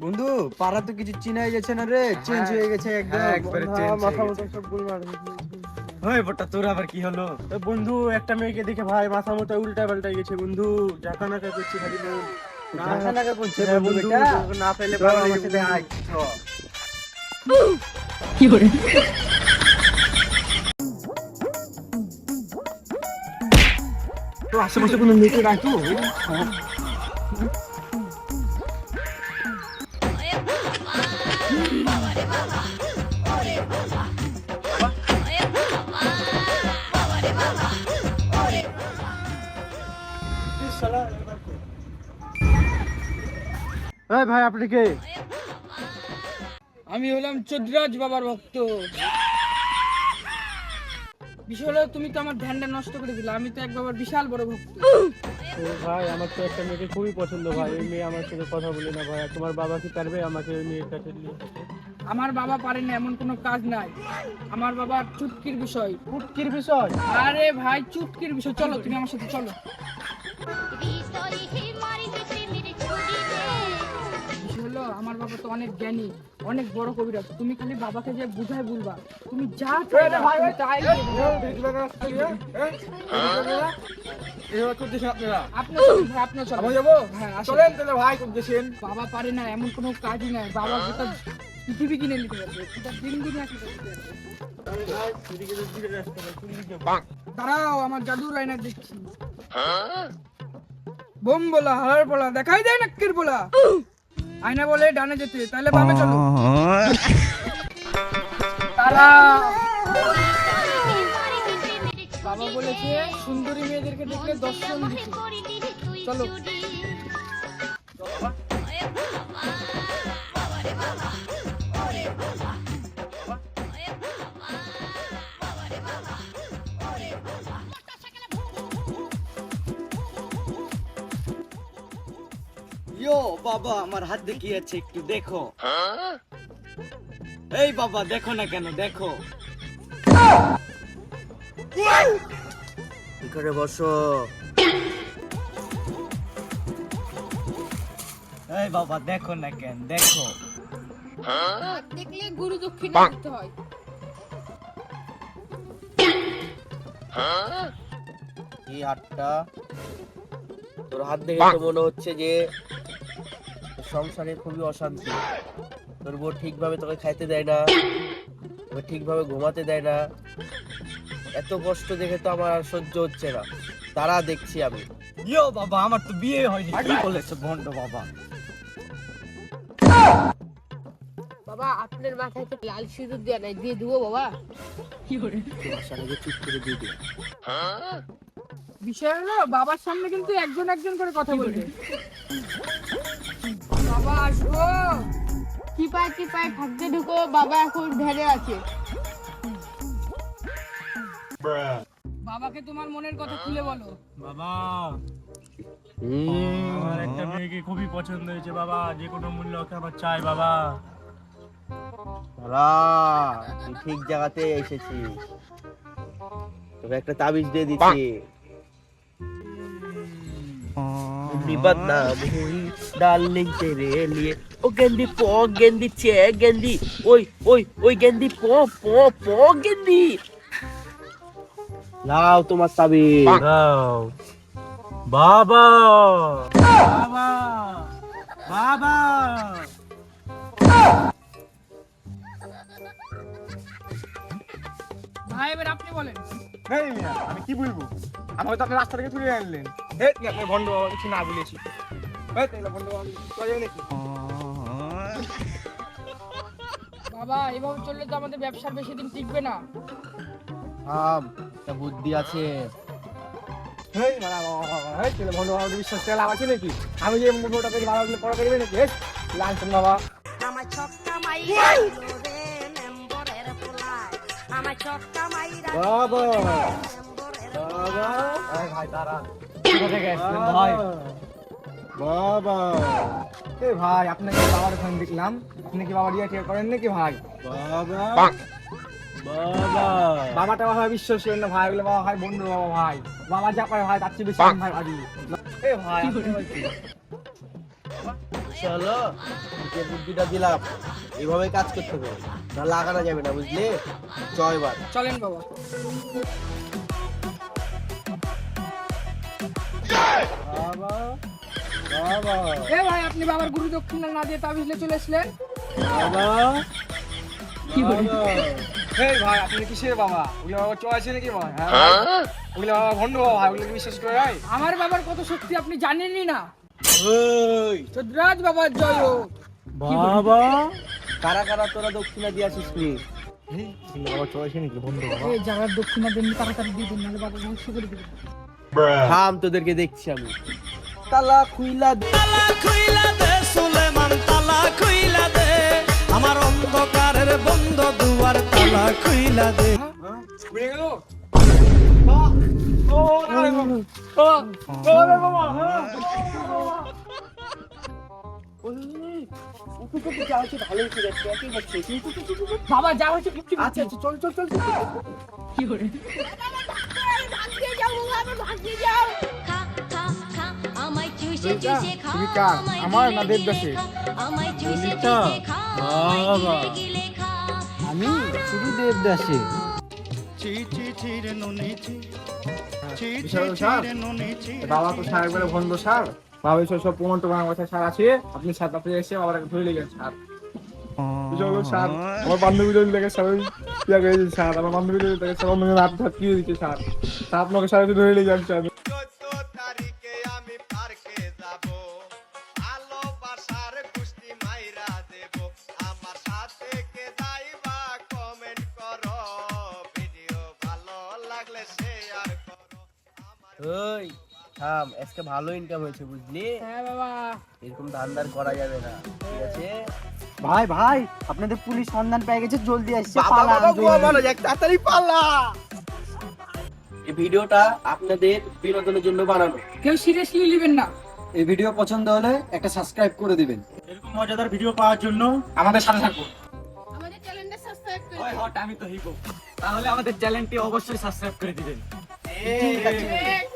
বন্ধু পাড়া তো কিছু চিনাই যাচ্ছে না রে, চেঞ্জ হয়ে গেছে একদম। একবারে চেঞ্জ মাথা হয়ে মতো গেছে। সব গোলমাল। ওই বড়টা তোর আবার কি হলো? বন্ধু একটা মেয়েকে দেখে ভাই মাথা মতো উল্টা পাল্টা গেছে বন্ধু, ঝাঁকা নাকা করছে খালি মন। ঝাঁকা নাকা করছে হ্যাঁ বন্ধু বন্ধু, বেটা? তোকে না পেলে চল ভালো আমার লেগে সাথে বন্ধু। আয়, চল। তো আশেপাশে কোনো মেয়েকে রাখো। এই ভাই আপনি কে? আমি হলাম চোদ্রাজ বাবার ভক্ত। বিষয় হলো তুমি তো আমার ধ্যানটা নষ্ট করে দিলে, আমি তো এক বাবার বিশাল বড় ভক্ত। ও ভাই আমার তো একটা মেয়েকে খুবই পছন্দ ভাই, ওই মেয়ে আমার সাথে কথা বলে না ভাই। তোমার বাবা কি পারবে আমাকে ওই মেয়ের কাছে নিয়ে যেতে? আমার বাবা পারে না এমন কোনো কাজ নাই, আমার বাবার চুটকির বিষয়। কুটকির বিষয়? আরে ভাই চুটকির বিষয়, চলো তুমি আমার সাথে চলো। বিষয় হলো আমার বাবা তো অনেক জ্ঞানী, অনেক বড় কবিরাজ। তুমি খালি বাবাকে যে বুঝাই বলবা, তুমি যা চাইবা, তুমি তাই বলবে। এবার করতেছেন আপনারা? আপনি চলুন ভাই, আপনি চলুন। আমি যাবো? হ্যাঁ আসেন। চলেন তাহলে ভাই, করতেছেন। বাবা পারে না এমন কোনো কাজই নাই, বাবা গোটা পৃথিবী কিনে নিতে পারবে, গোটা দিন দিন একই করতে পারবে। দাঁড়াও আমার জাদুর আয়না দেখছি। বোম বলা হার বলা দেখাই দেয় নাক্কির বলা। আয়না বলে ডানে যেতে, তাহলে বামে চলো। তারা বাবা বলেছে সুন্দরী মেয়েদেরকে দেখলে দর্শন দিতে। চলো। ইয়ো বাবা, আমার হাতে কি আছে একটু দেখো। এই বাবা দেখো না কেন, দেখো। এখানে বসো। এই বাবা দেখো না কেন, দেখো। দেখলে গুরু দক্ষিণা দিতে হয়। এই হাতটা, তোর হাত দেখে তো মনে হচ্ছে যে সংসারে খুবই অশান্তি। তোর বউ ঠিকভাবে তোকে খাইতে দেয় না, তোকে ঠিকভাবে ঘুমাতে দেয় না। এত কষ্ট দেখে তো আমার আর সহ্য হচ্ছে না, তারা দেখছি আমি। ইয়ো বাবা, আমার তো বিয়ে হয়নি। কি বলেছে ভন্ড বাবা? বাবা আপনার মাথায় তো লাল সিঁদুর দেওয়া নাই, দিয়ে দেবো বাবা? তোমার সাথে চুপ করে দিয়ে দে। বিষয় হলো বাবার সামনে কিন্তু একজন একজন করে কথা বলবে। বাবা আসবো। টিপায় টিপায় থাকতে ঢুকো, বাবা এখন ধ্যানে আছে। বাবাকে তোমার মনের কথা খুলে বলো। বাবা আমার একটা মেয়েকে খুবই পছন্দ হয়েছে বাবা, যে কোনো মূল্য ওকে আমার চাই বাবা। রা, তুই ঠিক জায়গাতে এসেছিস। তোকে একটা তাবিজ দিয়ে দিচ্ছি। बदनाम हुई डार्लिंग तेरे लिए ओ गेंदी पो गेंदी चे गेंदी ओय ओय ओय गेंदी पो पो पो गेंदी लाओ তোমার তাবিজ। দাও বাবা, বাবা, বাবা। ভাই এবার আপনি বলেন। এই মিয়া, আমি কি বলবো? আমাকে তো আপনি রাস্তা থেকে তুলে আনলেন। এই তুই আপনার ভন্ড বাবা কিছু না বলেছি। এই তাহলে ভন্ড বাবা চলে যাবে নাকি? বাবা এভাবে চললে তো আমাদের ব্যবসার বেশি দিন টিকবে না। একটা বুদ্ধি আছে। এই মারা বাবা, এই তাহলে ভন্ড বাবা বিশ্বাস করে লাভ আছে নাকি? আমি যে মুখটা থেকে বাবা বলে পড়া করবে নাকি? এই লাঞ্ছন বাবা। আমার ছক্কা মাইরা দিল রে মেম্বরের পোলায়, আমার ছক্কা মাইরা দিল বাবা, রে মেম্বরের বাবা, এই ভাই দাঁড়া। কোথা থেকে আসলেন ভাই? বাবা, এই ভাই আপনাকে বাবার ওখানে দেখলাম, আপনি কি বাবা রিয়া টিয়া করেন নাকি ভাই? বাবা, বাবা বাবাটা ভাই বিশ্বাস করেন না ভাই, বলে বাবা ভাই বন্ধু বাবা ভাই, বাবা যা পারে ভাই তার চেয়ে বেশি আমি ভাই বাড়ি। এই ভাই আপনি বলছি সমস্যা হলো যে বুদ্ধিটা দিলাম এইভাবে কাজ করতে হবে, না লাগানো যাবে না, বুঝলি? এবার চলেন বাবা। বাবা বাবা এ ভাই, আপনি বাবার গুরু দক্ষিণা না দিয়ে তাবিজ নিয়ে চলে আসলেন। বাবা কি বলি? এই ভাই আপনি কিসের বাবা? ওগুলো বাবা চয়েছে নাকি ভাই? হ্যাঁ ওগুলো বাবা ভণ্ড বাবা ভাই, ওগুলো বিশ্বাস করে ভাই? আমার বাবার কত শক্তি আপনি জানেনই না। ওই চোদ্রাজ বাবার জয় হোক। বাবা কারা কারা তোরা দক্ষিণা দিয়ে আসিস নি? বাবা চয়েছে নাকি ভণ্ড বাবা? এই যারা দক্ষিণা দেননি তাড়াতাড়ি দিয়ে দিন, নাহলে বাবা ধ্বংস করে দিবেন। থাম, তোদেরকে দেখছি আমি। তালা খুইলা দে। তালা খুইলা দে সুলেমান, তালা খুইলা দে আমার অন্ধকারের বন্ধ দুয়ার, তালা খুইলা দে। উড়ে গেল? ও আরে বাবা ও আরে বাবা বাবা যা হচ্ছে ফিফটি। আচ্ছা আচ্ছা, চল চল চল। কি করে? ভাগিয়ে যাও বাবা, ভাগিয়ে যাও। খা খা খা আমায় চুষে ললিতা, চুষে খা তুমি কার? আমায় আমার না গিলে দেবদাসের? গিলে খা, আমায় চুষে ললিতা, চুষে খা বাবা। গিলে গিলে খা। আমি শুধু দেবদাসী। ছি ছি ছি রে নুনি ছি, ছি ছি বিশাল ছি সার। রে নুনি ছি। বাবা তো সার একবারে ভণ্ড সার। বাবা এসব সব প্রমাণ তো বাংলা ভাষায় সার আছে। আপনি সার তাতে এসে বাবার ধরে লেগেছেন সার। বিশাল সার। আমার বান্ধবী যদি লেগে সার ওই ইয়া করে দিয়েছে সার। আমার বান্ধবী যদি লেগে সার অন্য হাত হাত কি দিচ্ছে সার। সার আপনাকে সার ধরে লেগে যাচ্ছে আমি। 14 তারিখে আমি পার্কে যাব, ভালোবাসার কুস্তি মাইরা দেব, আমার সাথে কে যাইবা কমেন্ট করো, ভিডিও ভালো লাগলে শেয়ার করো। ওই থাম, আজকে ভালো ইনকাম হয়েছে, বুঝলি? হ্যাঁ বাবা। এরকম ধান্দার করা যাবে না, ঠিক আছে? ভাই ভাই, আপনাদের পুলিশ সন্ধান পেয়ে গেছে, জলদি আসছে, বাবা বাবা গোয়া মারা যাক, তাড়াতাড়ি পালা। এই ভিডিওটা আপনাদের বিনোদনের জন্য বানানো। কেউ সিরিয়াসলি নেবেন না। এই ভিডিও পছন্দ হলে একটা সাবস্ক্রাইব করে দিবেন। এরকম মজাদার ভিডিও পাওয়ার জন্য আমাদের সাথে থাকুন। আমাদের চ্যানেলটা সাবস্ক্রাইব করে ওই হট আমি তো হিপো, তাহলে আমাদের চ্যানেলটি অবশ্যই সাবস্ক্রাইব করে দিবেন। ঠিক আছে। দিন।